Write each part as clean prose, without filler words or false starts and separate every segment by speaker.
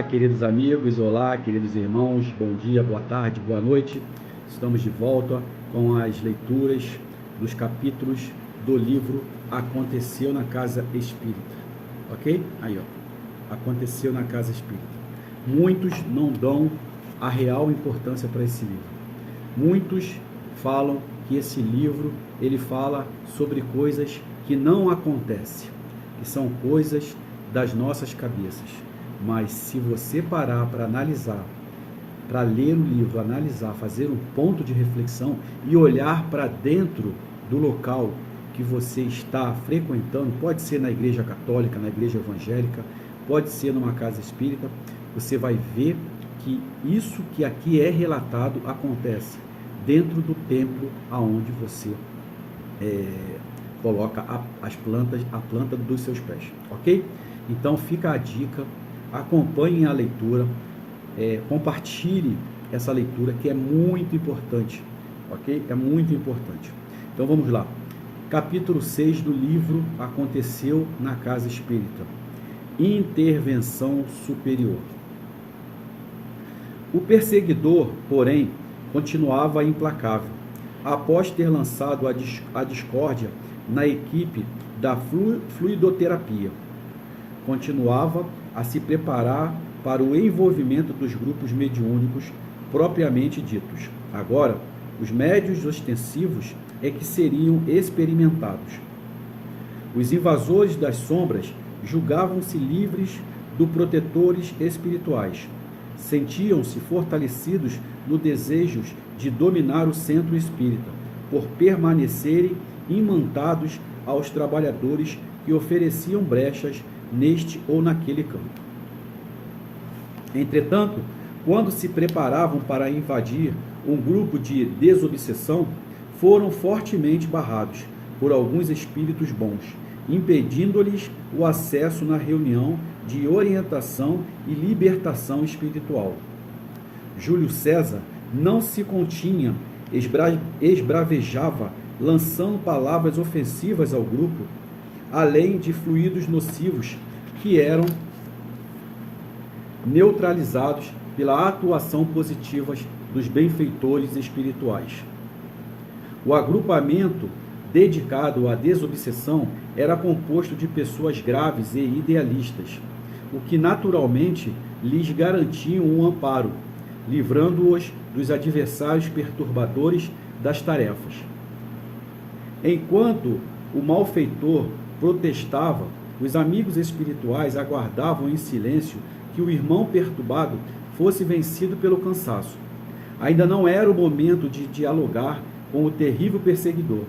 Speaker 1: queridos amigos, olá, queridos irmãos, bom dia, boa tarde, boa noite. Estamos de volta com as leituras dos capítulos do livro Aconteceu na Casa Espírita, ok? Aí, ó, Aconteceu na Casa Espírita. Muitos não dão a real importância para esse livro. Muitos falam que esse livro, ele fala sobre coisas que não acontecem, que são coisas das nossas cabeças. Mas se você parar para analisar, para ler o livro, analisar, fazer um ponto de reflexão e olhar para dentro do local que você está frequentando, pode ser na igreja católica, na igreja evangélica, pode ser numa casa espírita, você vai ver que isso que aqui é relatado acontece dentro do templo aonde você coloca a planta dos seus pés, ok? Então fica a dica. Acompanhem a leitura, compartilhe essa leitura que é muito importante, ok? É muito importante. Então vamos lá. Capítulo 6 do livro Aconteceu na Casa Espírita. Intervenção superior. O perseguidor, porém, continuava implacável. Após ter lançado a discórdia na equipe da fluidoterapia, continuava a se preparar para o envolvimento dos grupos mediúnicos propriamente ditos. Agora, os médiuns ostensivos é que seriam experimentados. Os invasores das sombras julgavam-se livres dos protetores espirituais. Sentiam-se fortalecidos no desejo de dominar o centro espírita, por permanecerem imantados aos trabalhadores que ofereciam brechas neste ou naquele campo. Entretanto, quando se preparavam para invadir um grupo de desobsessão, foram fortemente barrados por alguns espíritos bons, impedindo-lhes o acesso na reunião de orientação e libertação espiritual. Júlio César não se continha, esbravejava, lançando palavras ofensivas ao grupo, além de fluidos nocivos que eram neutralizados pela atuação positiva dos benfeitores espirituais. O agrupamento dedicado à desobsessão era composto de pessoas graves e idealistas, o que naturalmente lhes garantia um amparo, livrando-os dos adversários perturbadores das tarefas. Enquanto o malfeitor protestava, os amigos espirituais aguardavam em silêncio que o irmão perturbado fosse vencido pelo cansaço. Ainda não era o momento de dialogar com o terrível perseguidor.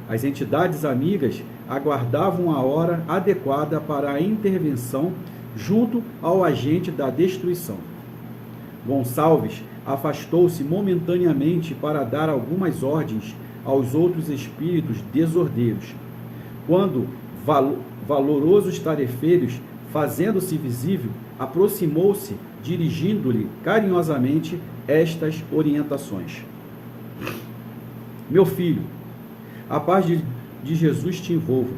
Speaker 1: As entidades amigas aguardavam a hora adequada para a intervenção junto ao agente da destruição. Gonçalves afastou-se momentaneamente para dar algumas ordens aos outros espíritos desordeiros. Quando valorosos tarefeiros, fazendo-se visível, aproximou-se, dirigindo-lhe carinhosamente estas orientações. Meu filho, a paz de Jesus te envolva.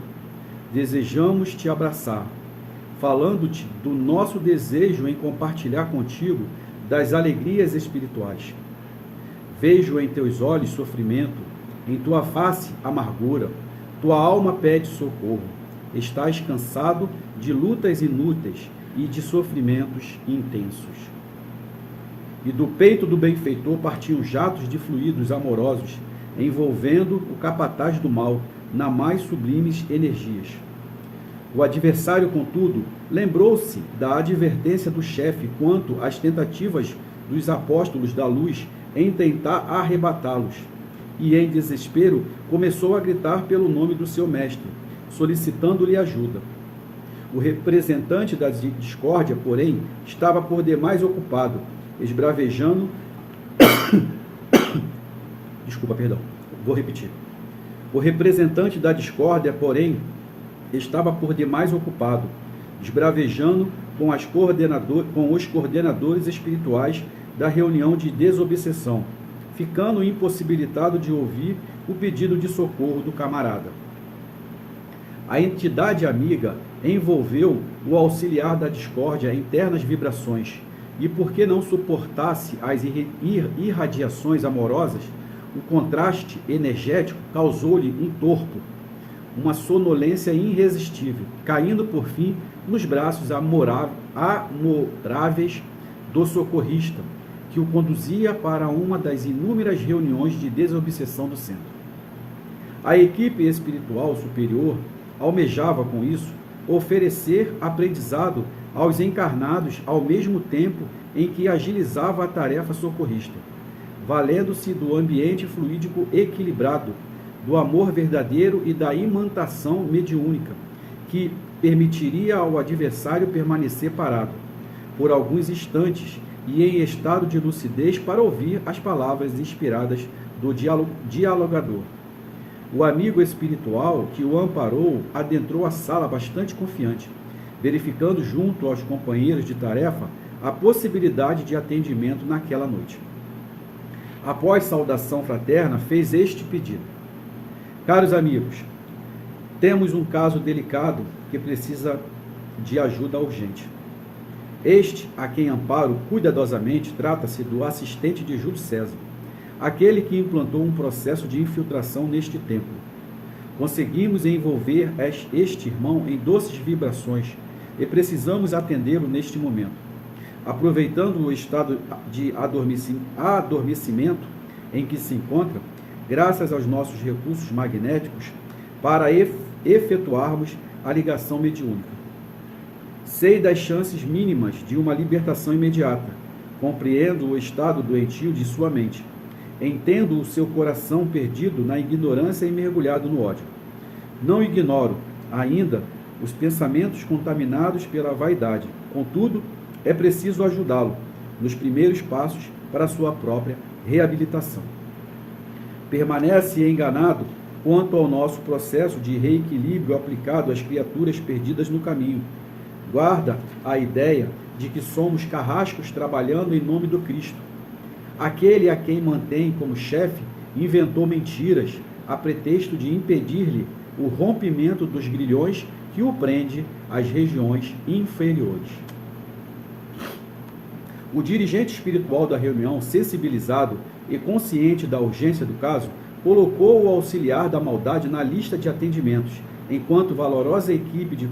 Speaker 1: Desejamos te abraçar, falando-te do nosso desejo em compartilhar contigo das alegrias espirituais. Vejo em teus olhos sofrimento, em tua face amargura, tua alma pede socorro. Estás cansado de lutas inúteis e de sofrimentos intensos. E do peito do benfeitor partiam jatos de fluidos amorosos, envolvendo o capataz do mal nas mais sublimes energias. O adversário, contudo, lembrou-se da advertência do chefe quanto às tentativas dos apóstolos da luz em tentar arrebatá-los, e em desespero começou a gritar pelo nome do seu mestre, solicitando-lhe ajuda. O representante da discórdia, porém, estava por demais ocupado, esbravejando... O representante da discórdia, porém, estava por demais ocupado, esbravejando com os coordenadores espirituais da reunião de desobsessão, ficando impossibilitado de ouvir o pedido de socorro do camarada. A entidade amiga envolveu o auxiliar da discórdia em ternas vibrações, e porque não suportasse as irradiações amorosas, o contraste energético causou-lhe um torpor, uma sonolência irresistível, caindo por fim nos braços amoráveis do socorrista, que o conduzia para uma das inúmeras reuniões de desobsessão do centro. A equipe espiritual superior almejava com isso oferecer aprendizado aos encarnados ao mesmo tempo em que agilizava a tarefa socorrista, valendo-se do ambiente fluídico equilibrado, do amor verdadeiro e da imantação mediúnica, que permitiria ao adversário permanecer parado por alguns instantes e em estado de lucidez para ouvir as palavras inspiradas do dialogador. O amigo espiritual que o amparou adentrou a sala bastante confiante, verificando junto aos companheiros de tarefa a possibilidade de atendimento naquela noite. Após saudação fraterna, fez este pedido: caros amigos, temos um caso delicado que precisa de ajuda urgente. Este, a quem amparo cuidadosamente, trata-se do assistente de Júlio César, aquele que implantou um processo de infiltração neste templo. Conseguimos envolver este irmão em doces vibrações e precisamos atendê-lo neste momento. Aproveitando o estado de adormecimento em que se encontra, graças aos nossos recursos magnéticos, para efetuarmos a ligação mediúnica. Sei das chances mínimas de uma libertação imediata. Compreendo o estado doentio de sua mente. Entendo o seu coração perdido na ignorância e mergulhado no ódio. Não ignoro, ainda, os pensamentos contaminados pela vaidade. Contudo, é preciso ajudá-lo nos primeiros passos para a sua própria reabilitação. Permanece enganado quanto ao nosso processo de reequilíbrio aplicado às criaturas perdidas no caminho. Guarda a ideia de que somos carrascos trabalhando em nome do Cristo. Aquele a quem mantém como chefe inventou mentiras a pretexto de impedir-lhe o rompimento dos grilhões que o prende às regiões inferiores. O dirigente espiritual da reunião, sensibilizado e consciente da urgência do caso, colocou o auxiliar da maldade na lista de atendimentos, enquanto valorosa equipe de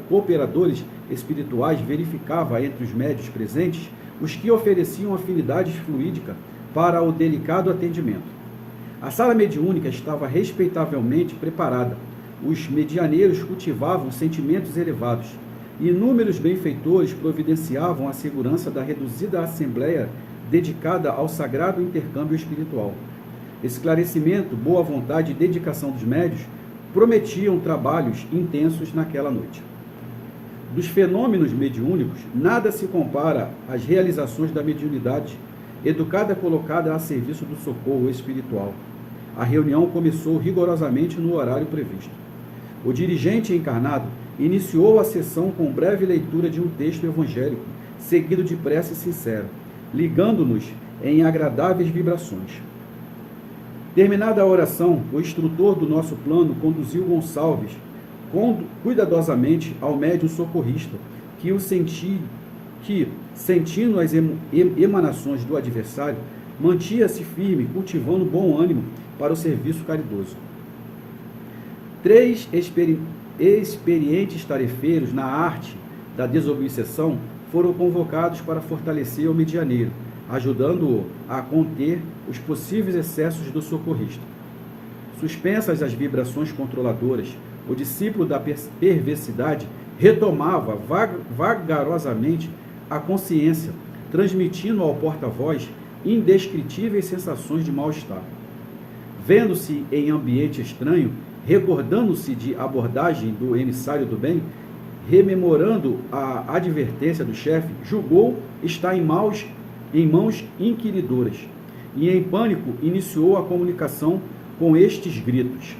Speaker 1: cooperadores espirituais verificava entre os médios presentes os que ofereciam afinidade fluídica para o delicado atendimento. A sala mediúnica estava respeitavelmente preparada. Os medianeiros cultivavam sentimentos elevados. Inúmeros benfeitores providenciavam a segurança da reduzida assembleia dedicada ao sagrado intercâmbio espiritual. Esclarecimento, boa vontade e dedicação dos médios prometiam trabalhos intensos naquela noite. Dos fenômenos mediúnicos, nada se compara às realizações da mediunidade educada colocada a serviço do socorro espiritual. A reunião começou rigorosamente no horário previsto. O dirigente encarnado iniciou a sessão com breve leitura de um texto evangélico, seguido de prece sincera, ligando-nos em agradáveis vibrações. Terminada a oração, o instrutor do nosso plano conduziu Gonçalves cuidadosamente ao médium socorrista, que, sentindo as emanações do adversário, mantinha-se firme, cultivando bom ânimo para o serviço caridoso. 3 experientes tarefeiros na arte da desobsessão foram convocados para fortalecer o medianeiro, ajudando-o a conter os possíveis excessos do socorrista. Suspensas as vibrações controladoras, o discípulo da perversidade retomava vagarosamente a consciência, transmitindo ao porta-voz indescritíveis sensações de mal-estar. Vendo-se em ambiente estranho, recordando-se de abordagem do emissário do bem, rememorando a advertência do chefe, julgou estar em mãos inquiridoras e, em pânico, iniciou a comunicação com estes gritos: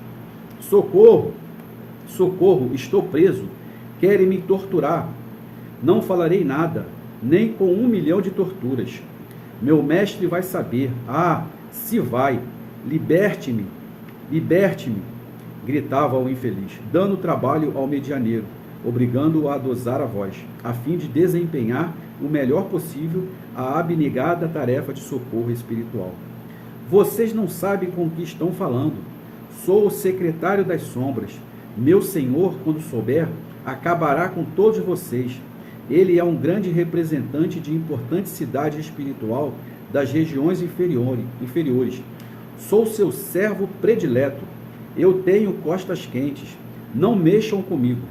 Speaker 1: socorro! Socorro! Estou preso! Querem me torturar! Não falarei nada, nem com 1 milhão de torturas. Meu mestre vai saber. Ah, se vai! Liberte-me! Liberte-me! gritava o infeliz, dando trabalho ao medianeiro, obrigando-o a dosar a voz, a fim de desempenhar o melhor possível a abnegada tarefa de socorro espiritual. Vocês não sabem com o que estão falando. Sou o secretário das sombras. Meu Senhor, quando souber, acabará com todos vocês. Ele é um grande representante de importante cidade espiritual das regiões inferiores. Sou seu servo predileto. Eu tenho costas quentes. Não mexam comigo.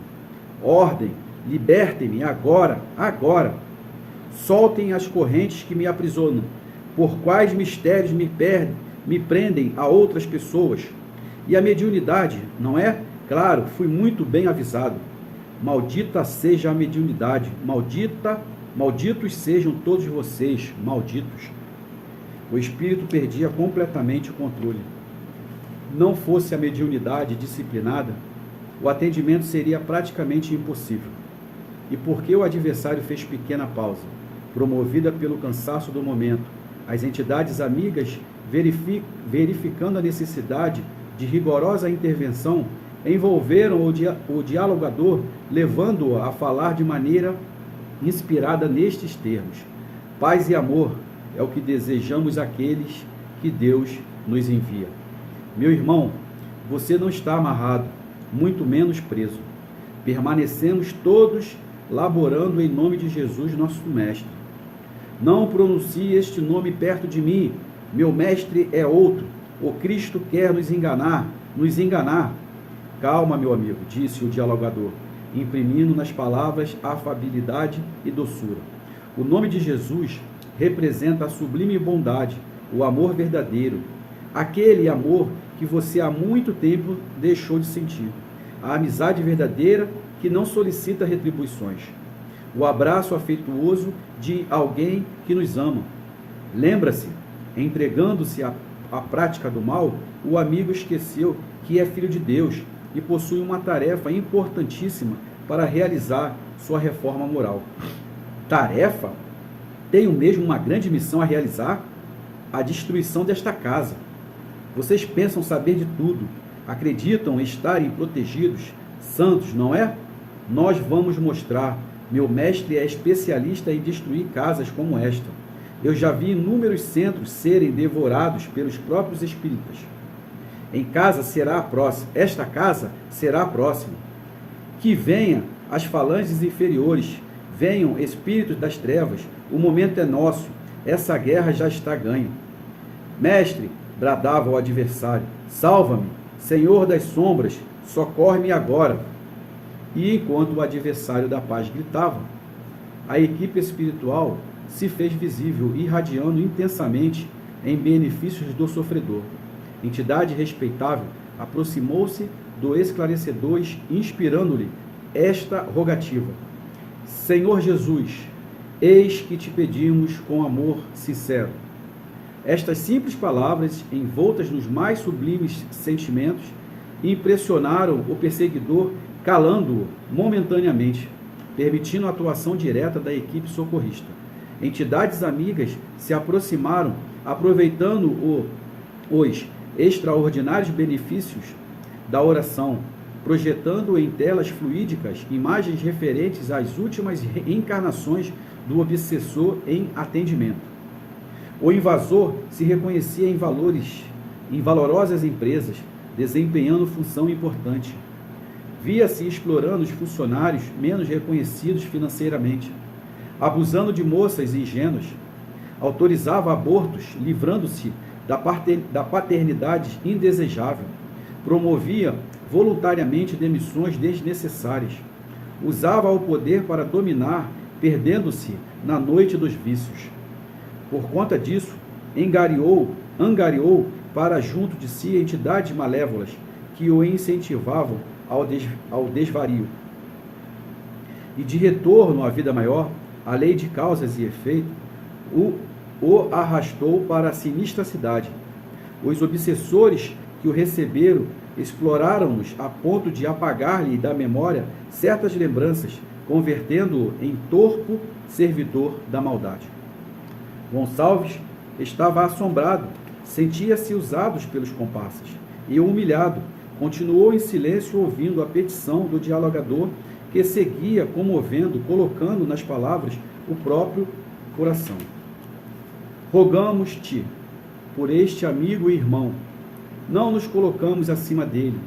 Speaker 1: Ordem, libertem-me agora, agora. Soltem as correntes que me aprisionam. Por quais mistérios me prendem a outras pessoas? E a mediunidade, não é? Claro, fui muito bem avisado. Maldita seja a mediunidade, malditos sejam todos vocês, malditos. O espírito perdia completamente o controle. Não fosse a mediunidade disciplinada, o atendimento seria praticamente impossível. E porque o adversário fez pequena pausa, promovida pelo cansaço do momento, as entidades amigas, verificando a necessidade de rigorosa intervenção, envolveram o dialogador, levando-o a falar de maneira inspirada nestes termos: paz e amor é o que desejamos àqueles que Deus nos envia. Meu irmão, você não está amarrado, muito menos preso. Permanecemos todos laborando em nome de Jesus, nosso Mestre. Não pronuncie este nome perto de mim. Meu mestre é outro. O Cristo quer nos enganar. Calma, meu amigo, disse o dialogador, imprimindo nas palavras afabilidade e doçura. O nome de Jesus representa a sublime bondade, o amor verdadeiro, aquele amor que você há muito tempo deixou de sentir, a amizade verdadeira que não solicita retribuições, o abraço afetuoso de alguém que nos ama. Lembra-se, entregando-se à prática do mal, o amigo esqueceu que é filho de Deus e possui uma tarefa importantíssima para realizar sua reforma moral. Tarefa? Tenho mesmo uma grande missão a realizar: a destruição desta casa. Vocês pensam saber de tudo, acreditam estarem protegidos, santos, não é? Nós vamos mostrar. Meu mestre é especialista em destruir casas como esta. Eu já vi inúmeros centros serem devorados pelos próprios espíritas. Esta casa será a próxima. Que venham as falanges inferiores, venham espíritos das trevas, o momento é nosso, essa guerra já está ganha. Mestre, bradava o adversário, salva-me, Senhor das sombras, socorre-me agora. E enquanto o adversário da paz gritava, a equipe espiritual se fez visível, irradiando intensamente em benefícios do sofredor. Entidade respeitável aproximou-se do esclarecedor, inspirando-lhe esta rogativa: Senhor Jesus, eis que te pedimos com amor sincero. Estas simples palavras, envoltas nos mais sublimes sentimentos, impressionaram o perseguidor, calando-o momentaneamente, permitindo a atuação direta da equipe socorrista. Entidades amigas se aproximaram, aproveitando os extraordinários benefícios da oração, projetando em telas fluídicas imagens referentes às últimas encarnações do obsessor em atendimento. O invasor se reconhecia em valorosas empresas, desempenhando função importante. Via-se explorando os funcionários menos reconhecidos financeiramente, abusando de moças ingênuas, autorizava abortos, livrando-se da paternidade indesejável, promovia voluntariamente demissões desnecessárias, usava o poder para dominar, perdendo-se na noite dos vícios. Por conta disso, angariou para junto de si entidades malévolas que o incentivavam ao desvario. E de retorno à vida maior, a lei de causas e efeito o arrastou para a sinistra cidade. Os obsessores que o receberam exploraram-nos a ponto de apagar-lhe da memória certas lembranças, convertendo-o em torpe servidor da maldade. Gonçalves estava assombrado, sentia-se usado pelos comparsas e humilhado, Continuou em silêncio, ouvindo a petição do dialogador, que seguia comovendo, colocando nas palavras o próprio coração. Rogamos-te por este amigo e irmão, não nos colocamos acima dele,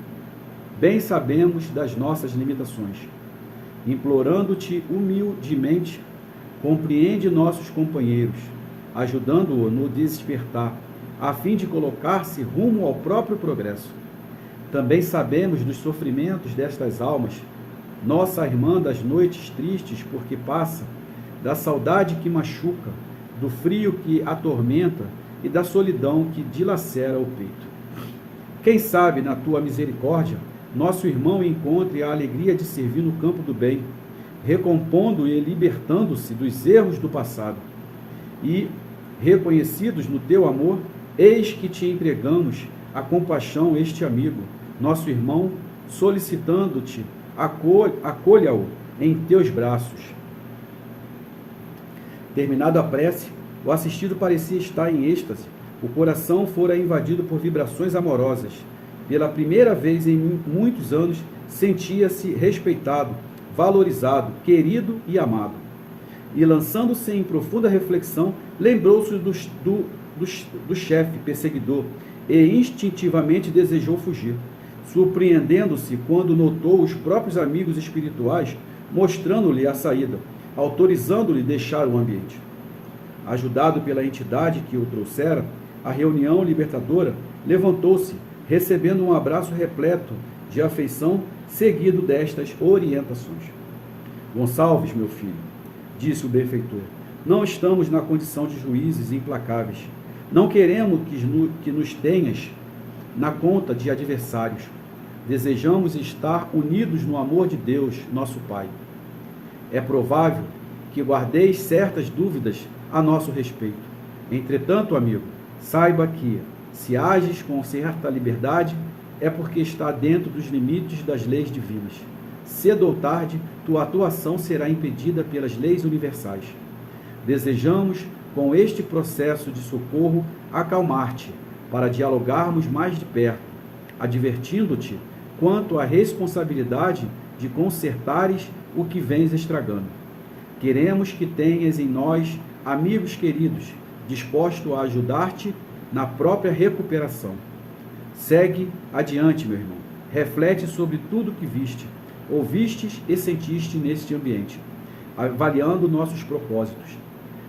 Speaker 1: bem sabemos das nossas limitações. Implorando-te humildemente, compreende nossos companheiros, ajudando-o no despertar, a fim de colocar-se rumo ao próprio progresso. Também sabemos dos sofrimentos destas almas, nossa irmã das noites tristes porque passa, da saudade que machuca, do frio que atormenta e da solidão que dilacera o peito. Quem sabe, na tua misericórdia, nosso irmão encontre a alegria de servir no campo do bem, recompondo e libertando-se dos erros do passado. E, reconhecidos no teu amor, eis que te entregamos a compaixão este amigo, nosso irmão, solicitando-te, acolha-o em teus braços. Terminada a prece, o assistido parecia estar em êxtase. O coração fora invadido por vibrações amorosas. Pela primeira vez em muitos anos, sentia-se respeitado, valorizado, querido e amado. E, lançando-se em profunda reflexão, lembrou-se do chefe perseguidor e instintivamente desejou fugir, surpreendendo-se quando notou os próprios amigos espirituais mostrando-lhe a saída, autorizando-lhe deixar o ambiente. Ajudado pela entidade que o trouxera, a reunião libertadora levantou-se, recebendo um abraço repleto de afeição, seguido destas orientações. Gonçalves, meu filho, disse o benfeitor, não estamos na condição de juízes implacáveis. Não queremos que nos tenhas na conta de adversários. Desejamos estar unidos no amor de Deus, nosso Pai. É provável que guardeis certas dúvidas a nosso respeito. Entretanto, amigo, saiba que, se ages com certa liberdade, é porque está dentro dos limites das leis divinas. Cedo ou tarde, tua atuação será impedida pelas leis universais. Desejamos, com este processo de socorro, acalmar-te, para dialogarmos mais de perto, advertindo-te quanto à responsabilidade de consertares o que vens estragando. Queremos que tenhas em nós amigos queridos, dispostos a ajudar-te na própria recuperação. Segue adiante, meu irmão. Reflete sobre tudo que viste, ouvistes e sentiste neste ambiente, avaliando nossos propósitos.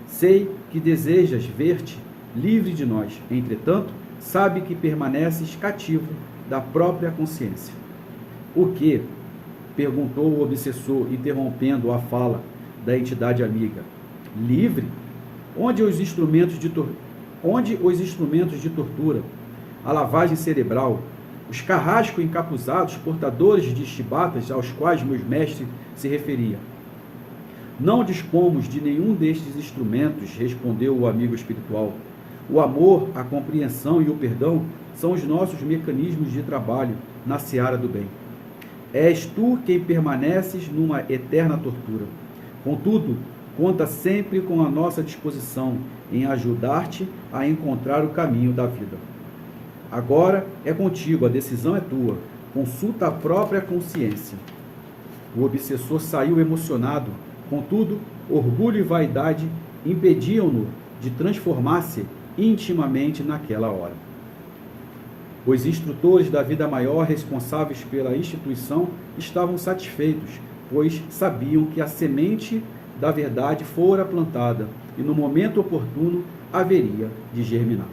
Speaker 1: Sei que desejas ver-te livre de nós, entretanto, sabe que permaneces cativo da própria consciência. O que? Perguntou o obsessor, interrompendo a fala da entidade amiga. Livre? Onde os instrumentos de tortura, a lavagem cerebral, os carrascos encapuzados, portadores de chibatas aos quais meus mestres se referiam? Não dispomos de nenhum destes instrumentos, respondeu o amigo espiritual. O amor, a compreensão e o perdão são os nossos mecanismos de trabalho na seara do bem. És tu quem permaneces numa eterna tortura. Contudo, conta sempre com a nossa disposição em ajudar-te a encontrar o caminho da vida. Agora é contigo, a decisão é tua. Consulta a própria consciência. O obsessor saiu emocionado. Contudo, orgulho e vaidade impediam-no de transformar-se intimamente naquela hora. Os instrutores da vida maior responsáveis pela instituição estavam satisfeitos, pois sabiam que a semente da verdade fora plantada e no momento oportuno haveria de germinar.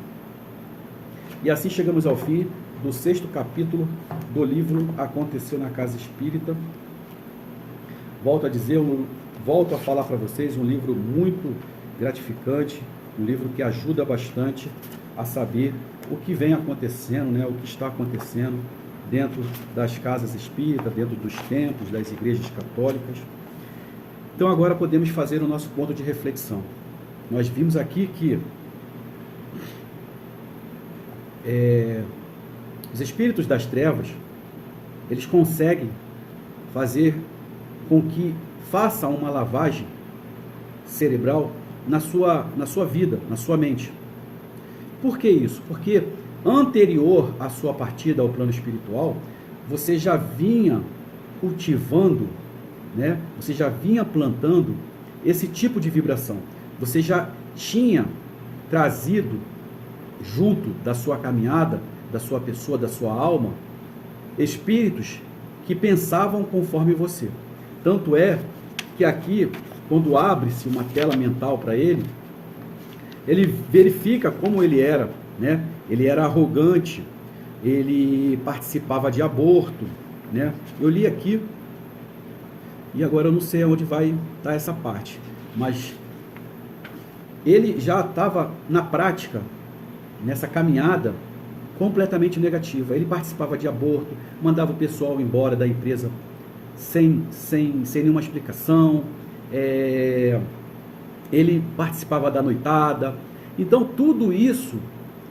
Speaker 1: E assim chegamos ao fim do 6º capítulo do livro Aconteceu na Casa Espírita. Volto a dizer, volto a falar para vocês, um livro muito gratificante, um livro que ajuda bastante a saber o que vem acontecendo, né, o que está acontecendo dentro das casas espíritas, dentro dos templos, das igrejas católicas. Então agora podemos fazer o nosso ponto de reflexão. Nós vimos aqui que os espíritos das trevas, eles conseguem fazer com que faça uma lavagem cerebral na sua vida, na sua mente. Por que isso? Porque anterior à sua partida ao plano espiritual, você já vinha cultivando, né? Você já vinha plantando esse tipo de vibração. Você já tinha trazido junto da sua caminhada, da sua pessoa, da sua alma, espíritos que pensavam conforme você. Tanto é que aqui, quando abre-se uma tela mental para ele, ele verifica como ele era, né? Ele era arrogante, ele participava de aborto, né? Eu li aqui, e agora eu não sei onde vai estar essa parte, mas ele já estava na prática, nessa caminhada, completamente negativa. Ele participava de aborto, mandava o pessoal embora da empresa sem nenhuma explicação, ele participava da noitada. Então tudo isso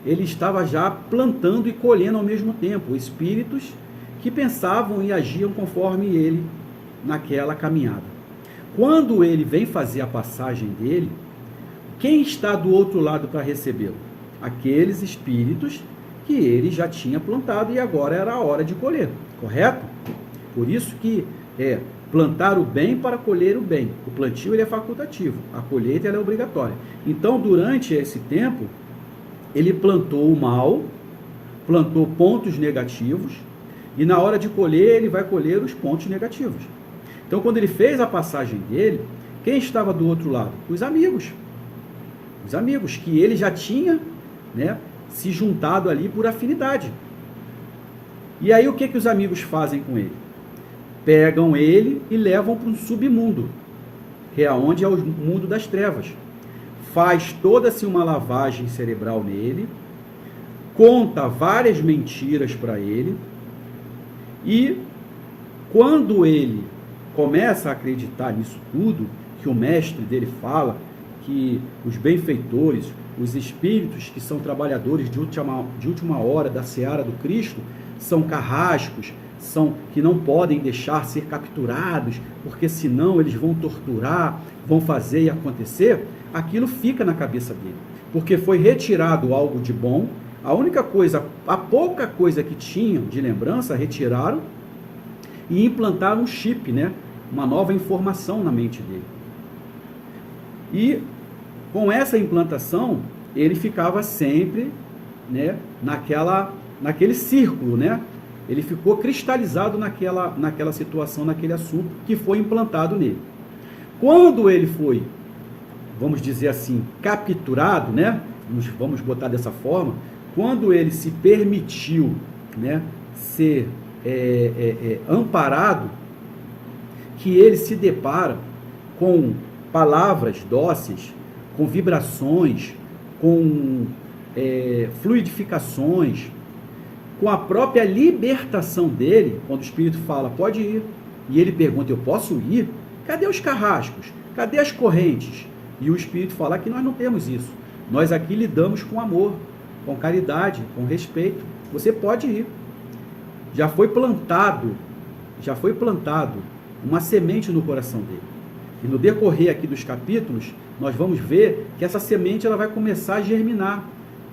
Speaker 1: ele estava já plantando e colhendo ao mesmo tempo, espíritos que pensavam e agiam conforme ele naquela caminhada. Quando ele vem fazer a passagem dele, quem está do outro lado para recebê-lo? Aqueles espíritos que ele já tinha plantado e agora era a hora de colher, correto? Por isso que é plantar o bem para colher o bem. O plantio ele é facultativo, a colheita ela é obrigatória. Então, durante esse tempo, ele plantou o mal, plantou pontos negativos, e na hora de colher, ele vai colher os pontos negativos. Então, quando ele fez a passagem dele, quem estava do outro lado? Os amigos. Os amigos que ele já tinha, né, se juntado ali por afinidade. E aí o que os amigos fazem com ele? Pegam ele e levam para um submundo, que é onde é o mundo das trevas. Faz toda-se uma lavagem cerebral nele, conta várias mentiras para ele, e quando ele começa a acreditar nisso tudo, que o mestre dele fala, que os benfeitores, os espíritos que são trabalhadores de última hora da seara do Cristo, são carrascos, são que não podem deixar ser capturados, porque senão eles vão torturar, vão fazer e acontecer, aquilo fica na cabeça dele, porque foi retirado algo de bom, a única coisa, a pouca coisa que tinham de lembrança, retiraram e implantaram um chip, né? Uma nova informação na mente dele. E com essa implantação, ele ficava sempre, né, naquele círculo, né? Ele ficou cristalizado naquela situação, naquele assunto que foi implantado nele. Quando ele foi, vamos dizer assim, capturado, né? Vamos botar dessa forma, quando ele se permitiu, né, ser amparado, que ele se depara com palavras dóceis, com vibrações, com fluidificações, com a própria libertação dele, quando o Espírito fala, pode ir, e ele pergunta, eu posso ir? Cadê os carrascos? Cadê as correntes? E o Espírito fala que nós não temos isso. Nós aqui lidamos com amor, com caridade, com respeito. Você pode ir. Já foi plantado uma semente no coração dele. E no decorrer aqui dos capítulos, nós vamos ver que essa semente ela vai começar a germinar.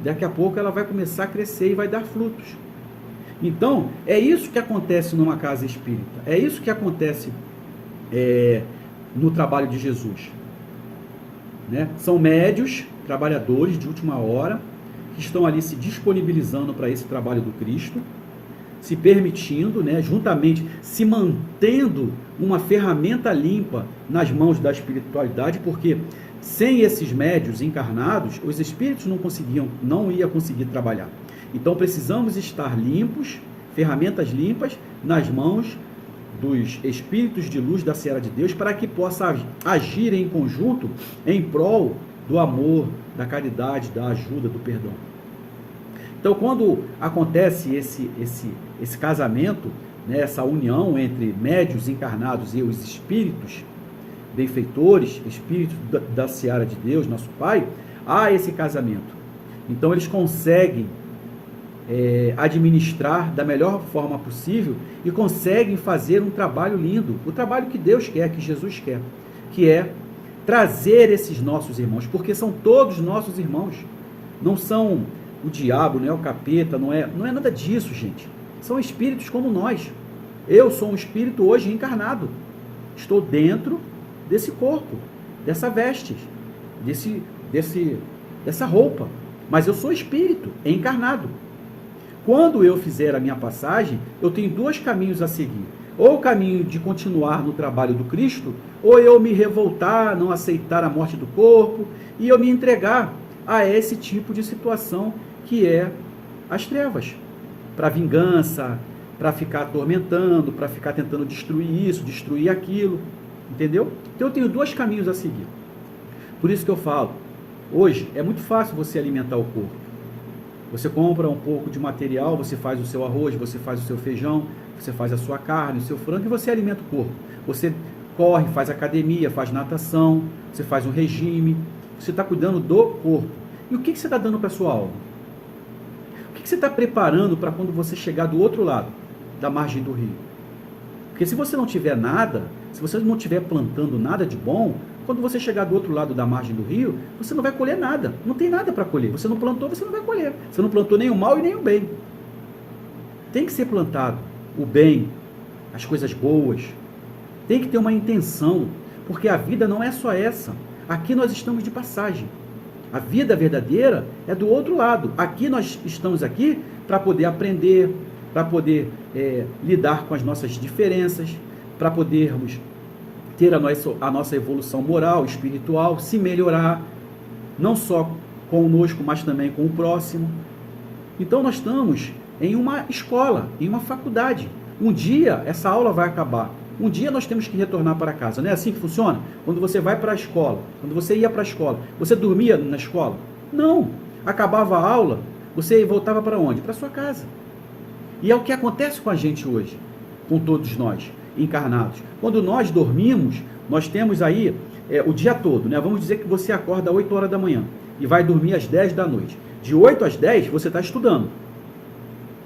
Speaker 1: Daqui a pouco ela vai começar a crescer e vai dar frutos. Então, é isso que acontece numa casa espírita. É isso que acontece no trabalho de Jesus. Né? São médios, trabalhadores de última hora, que estão ali se disponibilizando para esse trabalho do Cristo, se permitindo, né, juntamente, se mantendo uma ferramenta limpa nas mãos da espiritualidade, porque sem esses médios encarnados, os espíritos não iam conseguir trabalhar. Então precisamos estar limpos, ferramentas limpas, nas mãos dos espíritos de luz da Seara de Deus, para que possa agir em conjunto em prol do amor, da caridade, da ajuda, do perdão. Então, quando acontece esse casamento, né, essa união entre médios encarnados e os espíritos benfeitores, espíritos da Seara de Deus, nosso Pai, há esse casamento. Então, eles conseguem administrar da melhor forma possível e conseguem fazer um trabalho lindo, o trabalho que Deus quer, que Jesus quer, que é trazer esses nossos irmãos, porque são todos nossos irmãos, não são o diabo, não é o capeta, não é nada disso, gente. São espíritos como nós. Eu sou um espírito hoje encarnado. Estou dentro desse corpo, dessa veste, dessa roupa. Mas eu sou espírito, encarnado. Quando eu fizer a minha passagem, eu tenho dois caminhos a seguir. Ou o caminho de continuar no trabalho do Cristo, ou eu me revoltar, não aceitar a morte do corpo, e eu me entregar a esse tipo de situação que é as trevas. Para vingança, para ficar atormentando, para ficar tentando destruir isso, destruir aquilo. Entendeu? Então eu tenho dois caminhos a seguir. Por isso que eu falo, hoje é muito fácil você alimentar o corpo. Você compra um pouco de material, você faz o seu arroz, você faz o seu feijão, você faz a sua carne, o seu frango e você alimenta o corpo. Você corre, faz academia, faz natação, você faz um regime, você está cuidando do corpo. E o que você está dando para a sua alma? O que você está preparando para quando você chegar do outro lado, da margem do rio? Porque se você não tiver nada, se você não estiver plantando nada de bom, quando você chegar do outro lado da margem do rio, você não vai colher nada. Não tem nada para colher. Você não plantou, você não vai colher. Você não plantou nem o mal e nem o bem. Tem que ser plantado o bem, as coisas boas. Tem que ter uma intenção, porque a vida não é só essa. Aqui nós estamos de passagem. A vida verdadeira é do outro lado. Aqui nós estamos aqui para poder aprender, para poder lidar com as nossas diferenças, para podermos ter a nossa evolução moral, espiritual, se melhorar, não só conosco, mas também com o próximo. Então nós estamos em uma escola, em uma faculdade. Um dia essa aula vai acabar. Um dia nós temos que retornar para casa. Não é assim que funciona? Quando você vai para a escola, quando você ia para a escola, você dormia na escola? Não. Acabava a aula, você voltava para onde? Para sua casa. E é o que acontece com a gente hoje, com todos nós encarnados. Quando nós dormimos, nós temos aí o dia todo, né? Vamos dizer que você acorda às 8 horas da manhã e vai dormir às 10 da noite. De 8 às 10 você está estudando,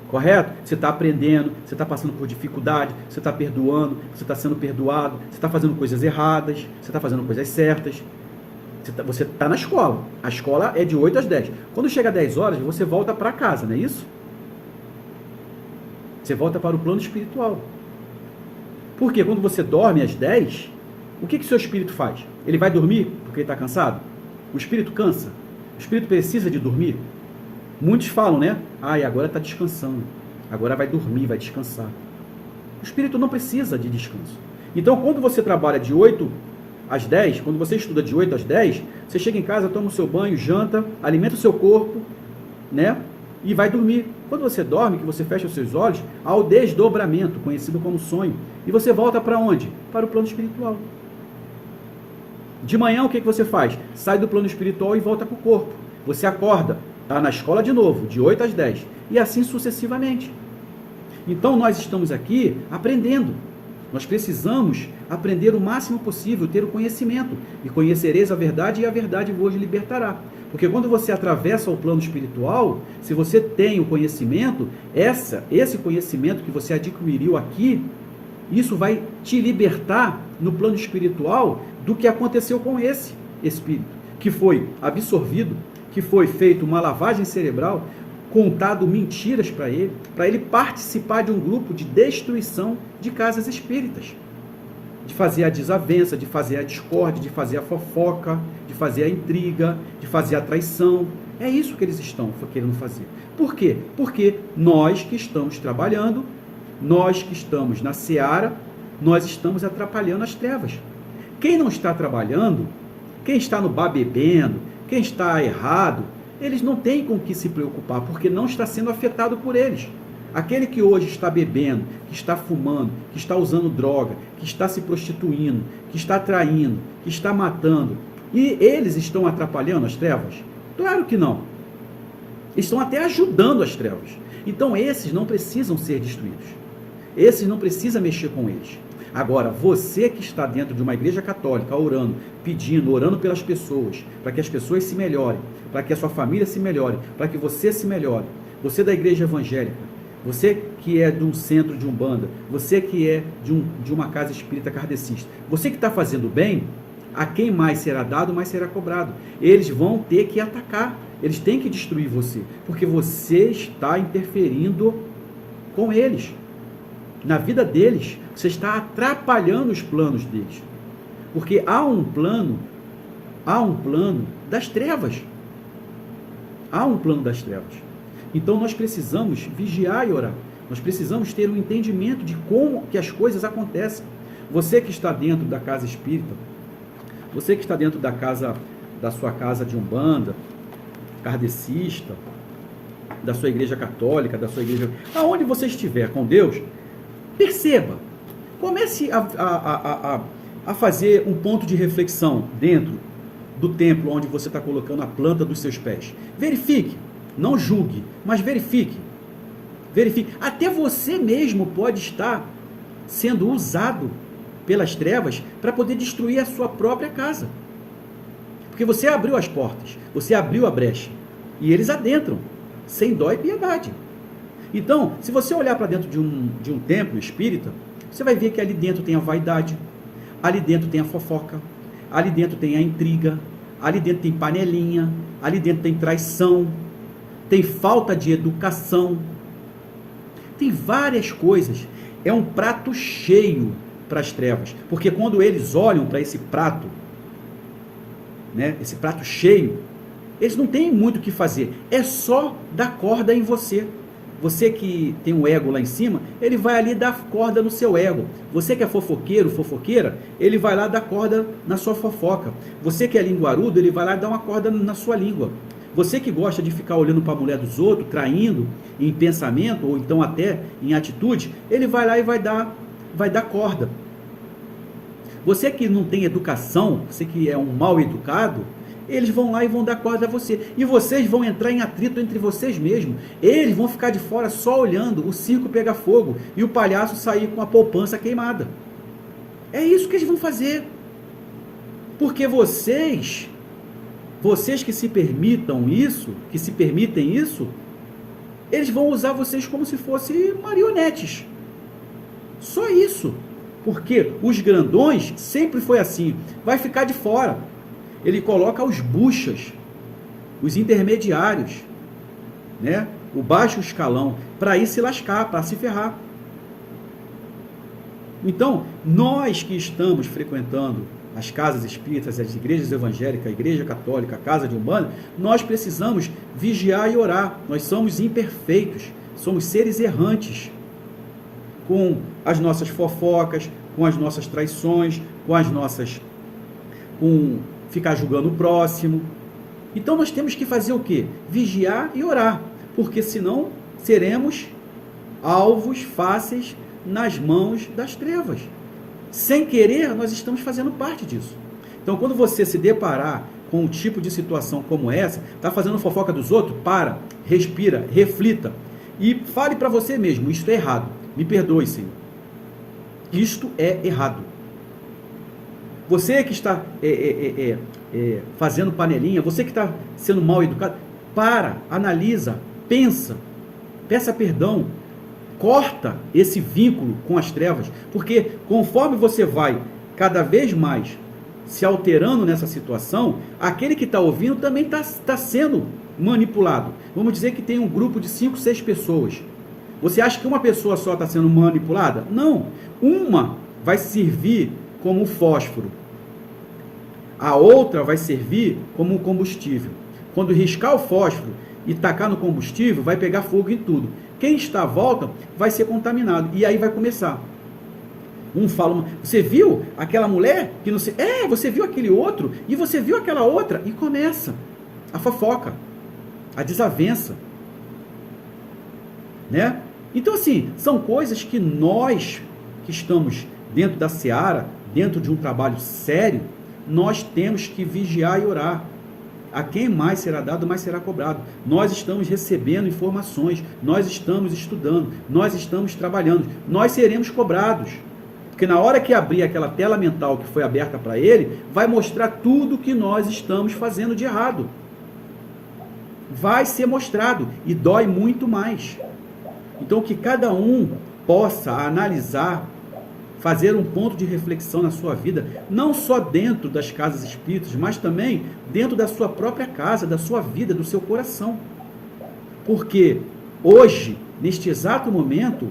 Speaker 1: correto? Você está aprendendo, você está passando por dificuldade, você está perdoando, você está sendo perdoado, você está fazendo coisas erradas, você está fazendo coisas certas. Você está na escola. A escola é de 8 às 10. Quando chega às 10 horas, você volta para casa, não é isso? Você volta para o plano espiritual. Porque quando você dorme às 10, o que seu espírito faz? Ele vai dormir porque ele está cansado? O espírito cansa? O espírito precisa de dormir? Muitos falam, né? E agora está descansando. Agora vai dormir, vai descansar. O espírito não precisa de descanso. Então, quando você trabalha de 8 às 10, quando você estuda de 8 às 10, você chega em casa, toma o seu banho, janta, alimenta o seu corpo, né? E vai dormir. Quando você dorme, que você fecha os seus olhos, há o desdobramento, conhecido como sonho. E você volta para onde? Para o plano espiritual. De manhã, o que você faz? Sai do plano espiritual e volta para o corpo. Você acorda, está na escola de novo, de 8 às 10. E assim sucessivamente. Então, nós estamos aqui aprendendo. Nós precisamos aprender o máximo possível, ter o conhecimento. E conhecereis a verdade, e a verdade vos libertará. Porque quando você atravessa o plano espiritual, se você tem o conhecimento, esse conhecimento que você adquiriu aqui, isso vai te libertar no plano espiritual do que aconteceu com esse espírito, que foi absorvido, que foi feito uma lavagem cerebral, contado mentiras para ele participar de um grupo de destruição de casas espíritas, de fazer a desavença, de fazer a discórdia, de fazer a fofoca, de fazer a intriga, de fazer a traição. É isso que eles estão querendo fazer. Por quê? Porque nós que estamos trabalhando, nós que estamos na seara, nós estamos atrapalhando as trevas. Quem não está trabalhando, quem está no bar bebendo, quem está errado, eles não têm com o que se preocupar, porque não está sendo afetado por eles. Aquele que hoje está bebendo, que está fumando, que está usando droga, que está se prostituindo, que está traindo, que está matando, e eles estão atrapalhando as trevas? Claro que não. Estão até ajudando as trevas. Então esses não precisam ser destruídos. Esses não precisa mexer com eles. Agora, você que está dentro de uma igreja católica, orando, pedindo, orando pelas pessoas, para que as pessoas se melhorem, para que a sua família se melhore, para que você se melhore, você da igreja evangélica, você que é de um centro de Umbanda, você que é de uma casa espírita kardecista, você que está fazendo bem, a quem mais será dado, mais será cobrado. Eles vão ter que atacar Eles têm que destruir você, porque você está interferindo com eles. Na vida deles, você está atrapalhando os planos deles. Porque há um plano das trevas. Há um plano das trevas. Então nós precisamos vigiar e orar. Nós precisamos ter um entendimento de como que as coisas acontecem. Você que está dentro da casa espírita, você que está dentro da sua casa de umbanda, kardecista, da sua igreja católica, da sua igreja... Aonde você estiver com Deus, perceba, comece a fazer um ponto de reflexão dentro do templo onde você está colocando a planta dos seus pés. Verifique, não julgue, mas verifique. Até você mesmo pode estar sendo usado pelas trevas para poder destruir a sua própria casa. Porque você abriu as portas, você abriu a brecha, e eles adentram, sem dó e piedade. Então, se você olhar para dentro de um templo espírita, você vai ver que ali dentro tem a vaidade, ali dentro tem a fofoca, ali dentro tem a intriga, ali dentro tem panelinha, ali dentro tem traição, tem falta de educação, tem várias coisas. É um prato cheio para as trevas, porque quando eles olham para esse prato, né, esse prato cheio, eles não têm muito o que fazer, é só dar corda em você. Você que tem um ego lá em cima, ele vai ali dar corda no seu ego. Você que é fofoqueiro, fofoqueira, ele vai lá dar corda na sua fofoca. Você que é linguarudo, ele vai lá dar uma corda na sua língua. Você que gosta de ficar olhando para a mulher dos outros, traindo em pensamento, ou então até em atitude, ele vai lá e vai dar corda. Você que não tem educação, você que é um mal educado, eles vão lá e vão dar corda a você. E vocês vão entrar em atrito entre vocês mesmos. Eles vão ficar de fora só olhando o circo pegar fogo e o palhaço sair com a poupança queimada. É isso que eles vão fazer. Porque vocês que se permitem isso, eles vão usar vocês como se fossem marionetes. Só isso. Porque os grandões sempre foi assim. Vai ficar de fora. Ele coloca os buchas, os intermediários, né? O baixo escalão, para ir se lascar, para se ferrar. Então, nós que estamos frequentando as casas espíritas, as igrejas evangélicas, a igreja católica, a casa de Umbanda, nós precisamos vigiar e orar. Nós somos imperfeitos, somos seres errantes, com as nossas fofocas, com as nossas traições, com ficar julgando o próximo. Então nós temos que fazer o quê? Vigiar e orar, porque senão seremos alvos fáceis nas mãos das trevas. Sem querer, nós estamos fazendo parte disso. Então quando você se deparar com um tipo de situação como essa, está fazendo fofoca dos outros, para, respira, reflita e fale para você mesmo, isto é errado, me perdoe, Senhor, isto é errado. Você que está fazendo panelinha, você que está sendo mal educado, para, analisa, pensa, peça perdão, corta esse vínculo com as trevas, porque conforme você vai cada vez mais se alterando nessa situação, aquele que está ouvindo também está sendo manipulado. Vamos dizer que tem um grupo de 5, 6 pessoas. Você acha que uma pessoa só está sendo manipulada? Não. Uma vai servir como fósforo. A outra vai servir como um combustível. Quando riscar o fósforo e tacar no combustível, vai pegar fogo em tudo. Quem está à volta vai ser contaminado. E aí vai começar. Um fala, você viu aquela mulher que não sei... você viu aquele outro e você viu aquela outra. E começa a fofoca, a desavença. Né? Então, assim, são coisas que nós que estamos dentro da seara, dentro de um trabalho sério, nós temos que vigiar e orar. A quem mais será dado, mais será cobrado. Nós estamos recebendo informações, nós estamos estudando, nós estamos trabalhando, nós seremos cobrados. Porque na hora que abrir aquela tela mental que foi aberta para ele, vai mostrar tudo que nós estamos fazendo de errado. Vai ser mostrado e dói muito mais. Então que cada um possa analisar fazer um ponto de reflexão na sua vida, não só dentro das casas espíritas, mas também dentro da sua própria casa, da sua vida, do seu coração. Porque hoje, neste exato momento,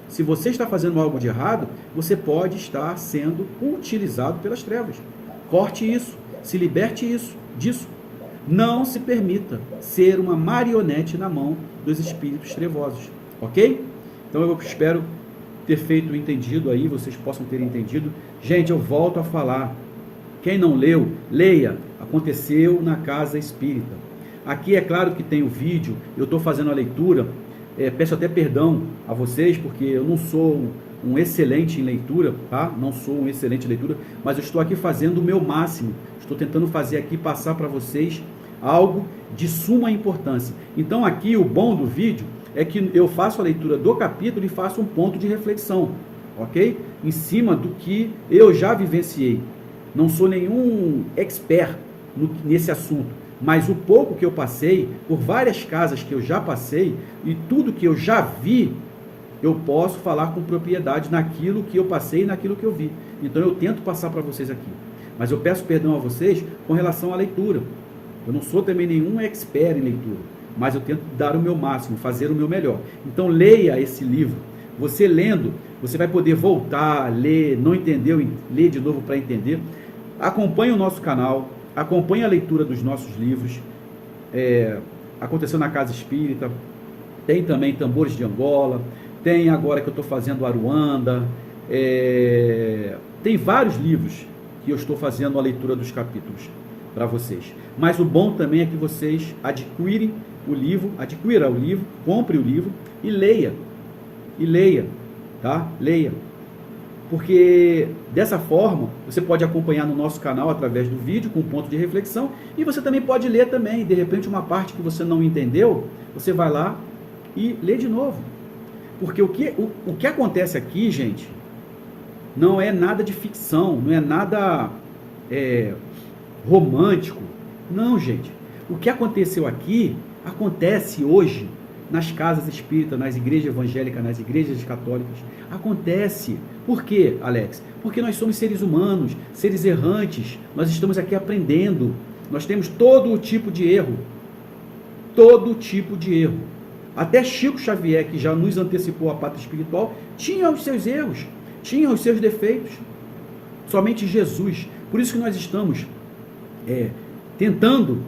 Speaker 1: se você está fazendo algo de errado, você pode estar sendo utilizado pelas trevas. Corte isso, se liberte disso. Não se permita ser uma marionete na mão dos espíritos trevosos, ok? Então eu espero ter feito o entendido aí, vocês possam ter entendido. Gente, eu volto a falar. Quem não leu, leia. Aconteceu na Casa Espírita. Aqui é claro que tem o vídeo, eu estou fazendo a leitura. Peço até perdão a vocês, porque eu não sou um excelente em leitura, tá? Não sou um excelente em leitura, mas eu estou aqui fazendo o meu máximo. Estou tentando fazer aqui, passar para vocês algo de suma importância. Então aqui o bom do vídeo é que eu faço a leitura do capítulo e faço um ponto de reflexão, ok? Em cima do que eu já vivenciei. Não sou nenhum expert nesse assunto, mas o pouco que eu passei, por várias casas que eu já passei, e tudo que eu já vi, eu posso falar com propriedade naquilo que eu passei e naquilo que eu vi. Então eu tento passar para vocês aqui. Mas eu peço perdão a vocês com relação à leitura. Eu não sou também nenhum expert em leitura, mas eu tento dar o meu máximo, fazer o meu melhor. Então leia esse livro. Você lendo, você vai poder voltar, ler, não entendeu, ler de novo para entender. Acompanhe o nosso canal, acompanhe a leitura dos nossos livros. Aconteceu na Casa Espírita, tem também Tambores de Angola, tem agora que eu estou fazendo Aruanda, tem vários livros que eu estou fazendo a leitura dos capítulos para vocês. Mas o bom também é que vocês adquira o livro, compre o livro e leia, tá? Leia. Porque dessa forma, você pode acompanhar no nosso canal através do vídeo com ponto de reflexão, e você também pode ler também, de repente uma parte que você não entendeu, você vai lá e lê de novo. Porque o que acontece aqui, gente, não é nada de ficção, não é nada romântico. Não, gente. O que aconteceu aqui, acontece hoje nas casas espíritas, nas igrejas evangélicas, nas igrejas católicas. Acontece. Por quê, Alex? Porque nós somos seres humanos, seres errantes. Nós estamos aqui aprendendo. Nós temos todo tipo de erro. Todo tipo de erro. Até Chico Xavier, que já nos antecipou a pátria espiritual, tinha os seus erros, tinha os seus defeitos. Somente Jesus. Por isso que nós estamos tentando,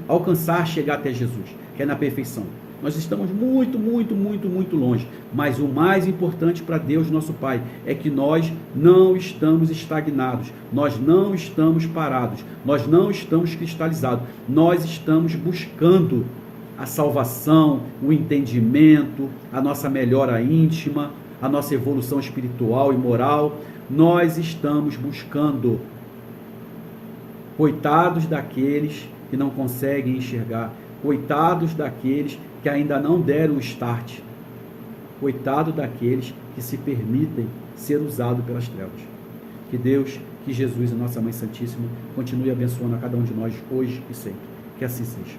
Speaker 1: alcançar, chegar até Jesus, que é na perfeição. Nós estamos muito, muito, muito, muito longe. Mas o mais importante para Deus, nosso Pai, é que nós não estamos estagnados, nós não estamos parados, nós não estamos cristalizados, nós estamos buscando a salvação, o entendimento, a nossa melhora íntima, a nossa evolução espiritual e moral. Nós estamos buscando. Coitados daqueles que não conseguem enxergar, coitados daqueles que ainda não deram o start, coitado daqueles que se permitem ser usados pelas trevas. Que Deus, que Jesus e Nossa Mãe Santíssima continue abençoando a cada um de nós hoje e sempre. Que assim seja.